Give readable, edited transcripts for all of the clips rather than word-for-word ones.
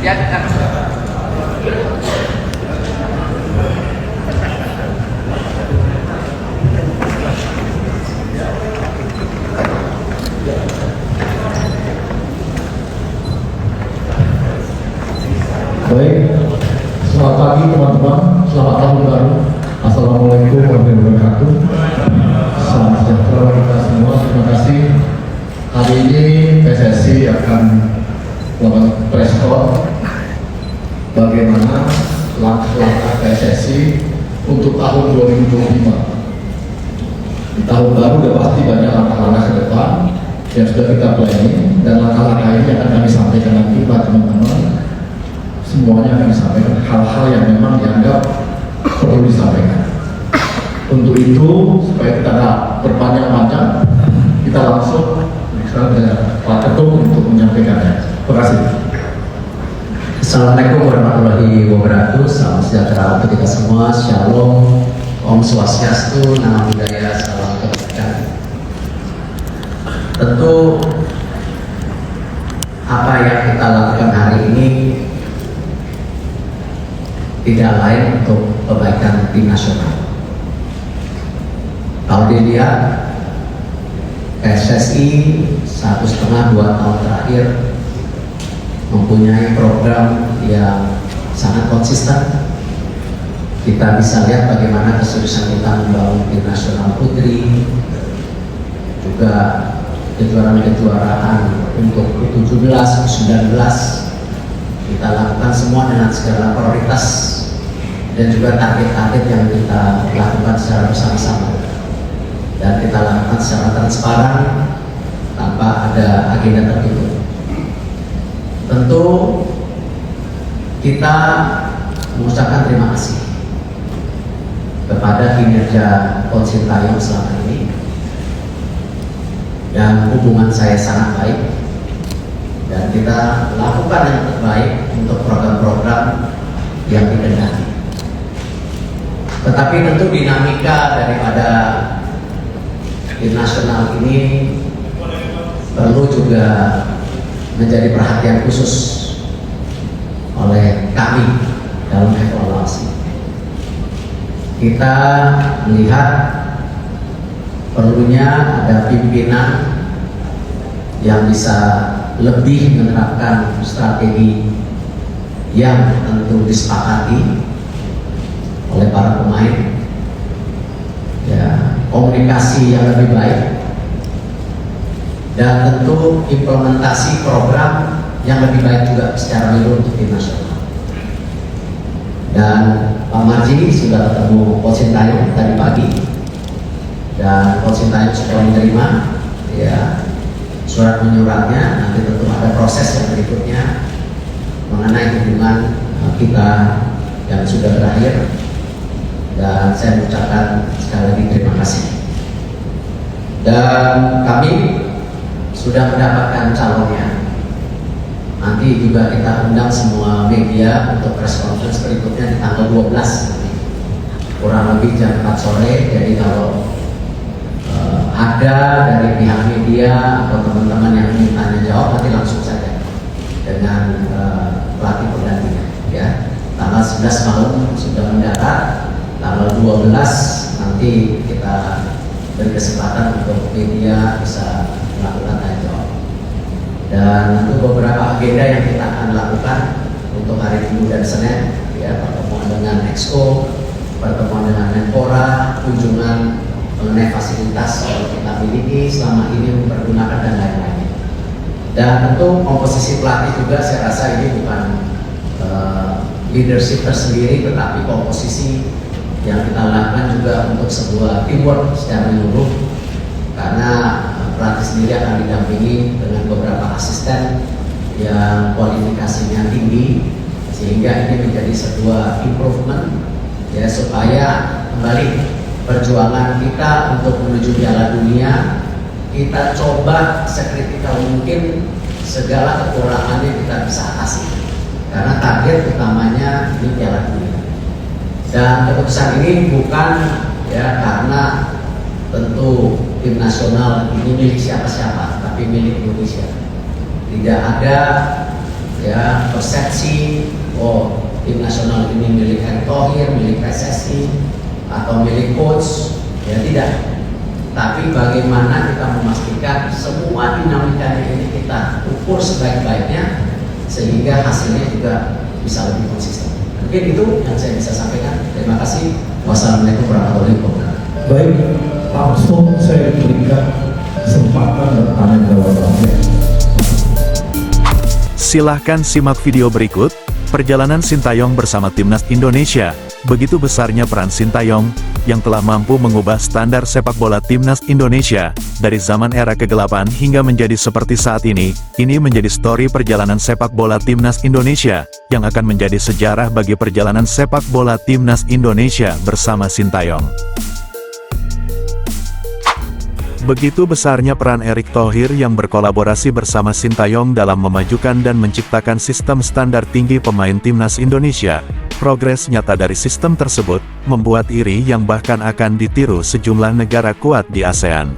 Ya, kan. Baik, selamat pagi teman-teman, selamat tahun baru. Assalamualaikum warahmatullahi wabarakatuh. Salam sejahtera kita semua. Terima kasih. Hari ini PSSI akan melakukan press call bagaimana langkah-langkah PSSI untuk tahun 2025. Di tahun baru sudah pasti banyak langkah-langkah ke depan yang sudah kita planning, dan langkah-langkah ini akan kami sampaikan nanti pada teman-teman. Semuanya akan disampaikan hal-hal yang memang dianggap perlu disampaikan. Untuk itu, supaya kita tidak berpanjang-panjang, kita langsung ke Pak Ketum untuk menyampaikannya. Terima kasih. Assalamualaikum warahmatullahi wabarakatuh. Salam sejahtera untuk kita semua. Shalom, Om Swastiastu, Namo Buddhaya, salam kebajikan. Tentu apa yang kita lakukan hari ini tidak lain untuk kebaikan tim nasional. Kalau dilihat PSSI 1,5-2 tahun terakhir mempunyai program yang sangat konsisten. Kita bisa lihat bagaimana keseriusan kita membangun tim nasional putri, juga kejuaraan-kejuaraan untuk U17, U19 kita lakukan semua dengan segala prioritas dan juga target-target yang kita lakukan secara bersama-sama, dan kita lakukan secara transparan tanpa ada agenda tertentu. Tentu kita mengucapkan terima kasih kepada kinerja Coach Sintayong selama ini, dan hubungan saya sangat baik, dan kita lakukan yang terbaik untuk program-program yang dikehendaki. Tetapi tentu dinamika daripada tim nasional ini perlu juga menjadi perhatian khusus oleh kami dalam evaluasi. Kita melihat perlunya ada pimpinan yang bisa lebih menerapkan strategi yang tentu disepakati oleh para pemain, ya, komunikasi yang lebih baik, dan tentu implementasi program yang lebih baik juga secara menyeluruh untuk tim nasional. Dan Pak Marji sudah ketemu Coach Sintayong tadi pagi, dan Coach Sintayong sudah menerima ya surat menyuratnya. Nanti tentu ada proses yang berikutnya mengenai hubungan kita yang sudah berakhir, dan saya mengucapkan sekali lagi terima kasih. Dan kami sudah mendapatkan calonnya. Nanti juga kita undang semua media untuk press conference berikutnya di tanggal 12 nanti, kurang lebih jam 4 sore. Jadi kalau ada dari pihak media atau teman-teman yang ingin tanya jawab, nanti langsung saja dengan pelatih penggantinya. Ya, tanggal 11 malam sudah mendarat, tanggal 12 nanti kita beri kesempatan untuk media bisa melakukan tanya jawab. Dan tentu beberapa agenda yang kita akan lakukan untuk hari Minggu dan Senin, ya, pertemuan dengan Exco, pertemuan dengan Menpora, kunjungan mengenai fasilitas yang kita miliki selama ini mempergunakan dan lain-lain. Dan tentu komposisi pelatih juga saya rasa ini bukan leadership tersendiri, tetapi komposisi yang kita lakukan juga untuk sebuah teamwork secara menyeluruh, karena pelatih sendiri akan didampingi dengan beberapa asisten yang kualifikasinya tinggi, sehingga ini menjadi sebuah improvement, ya, supaya kembali perjuangan kita untuk menuju Piala Dunia kita coba sekritikal mungkin, segala kekurangannya kita bisa atasi, karena target utamanya di Piala Dunia. Dan keputusan ini bukan ya karena tentu tim nasional ini milik siapa-siapa, tapi milik Indonesia. Tidak ada ya persepsi, oh tim nasional ini milik Erick Thohir, milik PSSI, atau milik coach, ya tidak. Tapi bagaimana kita memastikan semua dinamikanya ini kita ukur sebaik-baiknya sehingga hasilnya juga bisa lebih konsisten. Mungkin itu yang saya bisa sampaikan. Terima kasih. Wassalamualaikum warahmatullahi wabarakatuh. Baik, langsung saya berikan kesempatan bertanya jawabnya. Silahkan simak video berikut, perjalanan Sintayong bersama Timnas Indonesia. Begitu besarnya peran Sintayong, yang telah mampu mengubah standar sepak bola Timnas Indonesia, dari zaman era kegelapan hingga menjadi seperti saat ini menjadi story perjalanan sepak bola Timnas Indonesia, yang akan menjadi sejarah bagi perjalanan sepak bola Timnas Indonesia bersama Sintayong. Begitu besarnya peran Erick Thohir yang berkolaborasi bersama Sintayong dalam memajukan dan menciptakan sistem standar tinggi pemain Timnas Indonesia. Progres nyata dari sistem tersebut, membuat iri yang bahkan akan ditiru sejumlah negara kuat di ASEAN.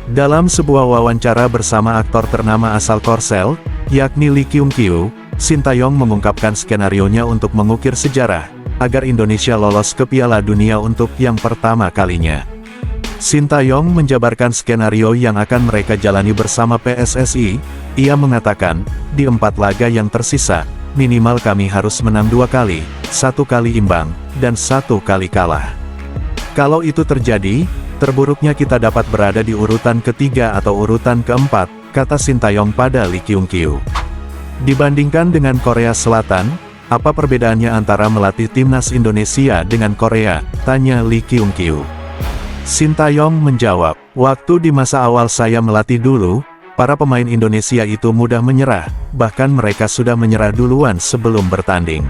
Dalam sebuah wawancara bersama aktor ternama asal Korsel, yakni Lee Kyung Kyu, Sintayong mengungkapkan skenarionya untuk mengukir sejarah, agar Indonesia lolos ke Piala Dunia untuk yang pertama kalinya. Sintayong menjabarkan skenario yang akan mereka jalani bersama PSSI. Ia mengatakan, di 4 laga yang tersisa, minimal kami harus menang 2 kali, 1 kali imbang, dan 1 kali kalah. Kalau itu terjadi, terburuknya kita dapat berada di urutan ketiga atau urutan keempat, kata Sintayong pada Lee Kyung Kyu. Dibandingkan dengan Korea Selatan, apa perbedaannya antara melatih Timnas Indonesia dengan Korea, tanya Lee Kyung Kyu. Sintayong menjawab, waktu di masa awal saya melatih dulu, para pemain Indonesia itu mudah menyerah, bahkan mereka sudah menyerah duluan sebelum bertanding.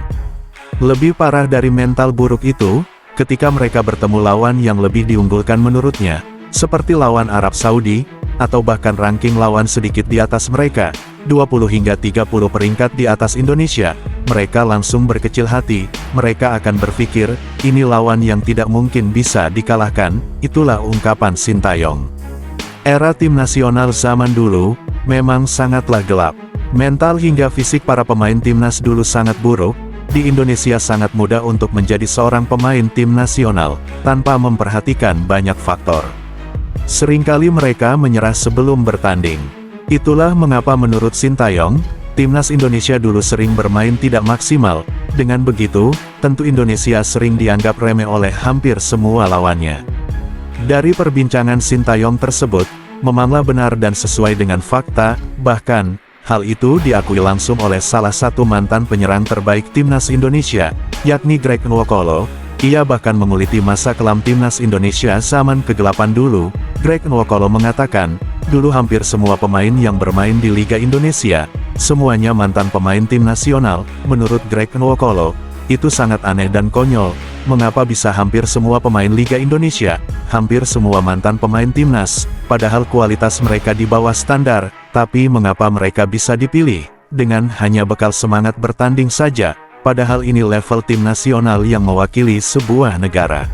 Lebih parah dari mental buruk itu, ketika mereka bertemu lawan yang lebih diunggulkan menurutnya, seperti lawan Arab Saudi, atau bahkan ranking lawan sedikit di atas mereka, 20 hingga 30 peringkat di atas Indonesia, mereka langsung berkecil hati, mereka akan berpikir, ini lawan yang tidak mungkin bisa dikalahkan, itulah ungkapan Sintayong. Era tim nasional zaman dulu, memang sangatlah gelap. Mental hingga fisik para pemain timnas dulu sangat buruk, di Indonesia sangat mudah untuk menjadi seorang pemain tim nasional, tanpa memperhatikan banyak faktor. Seringkali mereka menyerah sebelum bertanding. Itulah mengapa menurut Sintayong, Timnas Indonesia dulu sering bermain tidak maksimal. Dengan begitu, tentu Indonesia sering dianggap remeh oleh hampir semua lawannya. Dari perbincangan Sintayong tersebut, memanglah benar dan sesuai dengan fakta, bahkan, hal itu diakui langsung oleh salah satu mantan penyerang terbaik Timnas Indonesia, yakni Greg Nwokolo. Ia bahkan menguliti masa kelam Timnas Indonesia zaman kegelapan dulu. Greg Nwokolo mengatakan, dulu hampir semua pemain yang bermain di Liga Indonesia, semuanya mantan pemain tim nasional. Menurut Greg Nwokolo, itu sangat aneh dan konyol. Mengapa bisa hampir semua pemain Liga Indonesia, hampir semua mantan pemain timnas, padahal kualitas mereka di bawah standar, tapi mengapa mereka bisa dipilih, dengan hanya bekal semangat bertanding saja, padahal ini level tim nasional yang mewakili sebuah negara.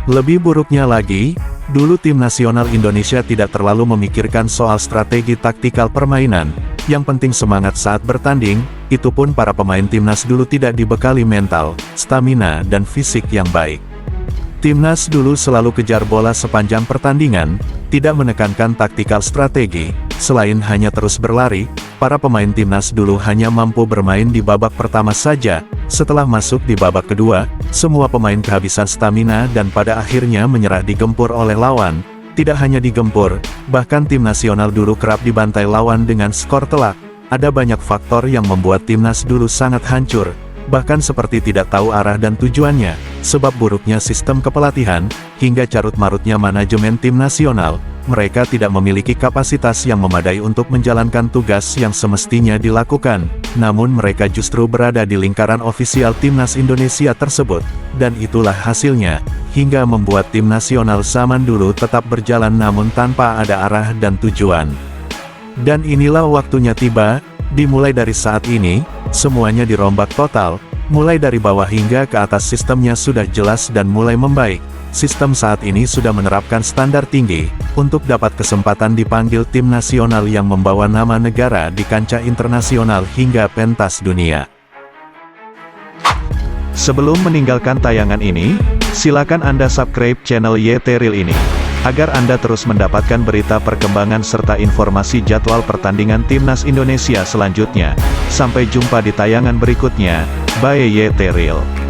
Lebih buruknya lagi, dulu tim nasional Indonesia tidak terlalu memikirkan soal strategi taktikal permainan, yang penting semangat saat bertanding, itu pun para pemain timnas dulu tidak dibekali mental, stamina dan fisik yang baik. Timnas dulu selalu kejar bola sepanjang pertandingan, tidak menekankan taktikal strategi, selain hanya terus berlari, para pemain timnas dulu hanya mampu bermain di babak pertama saja, setelah masuk di babak kedua, semua pemain kehabisan stamina dan pada akhirnya menyerah digempur oleh lawan. Tidak hanya digempur, bahkan tim nasional dulu kerap dibantai lawan dengan skor telak. Ada banyak faktor yang membuat timnas dulu sangat hancur, bahkan seperti tidak tahu arah dan tujuannya, sebab buruknya sistem kepelatihan, hingga carut-marutnya manajemen tim nasional. Mereka tidak memiliki kapasitas yang memadai untuk menjalankan tugas yang semestinya dilakukan, namun mereka justru berada di lingkaran ofisial Timnas Indonesia tersebut, dan itulah hasilnya, hingga membuat tim nasional zaman dulu tetap berjalan namun tanpa ada arah dan tujuan. Dan inilah waktunya tiba, dimulai dari saat ini, semuanya dirombak total, mulai dari bawah hingga ke atas sistemnya sudah jelas dan mulai membaik. Sistem saat ini sudah menerapkan standar tinggi, untuk dapat kesempatan dipanggil tim nasional yang membawa nama negara di kancah internasional hingga pentas dunia. Sebelum meninggalkan tayangan ini, silakan Anda subscribe channel YT Real ini, agar Anda terus mendapatkan berita perkembangan serta informasi jadwal pertandingan Timnas Indonesia selanjutnya. Sampai jumpa di tayangan berikutnya, by YT Real.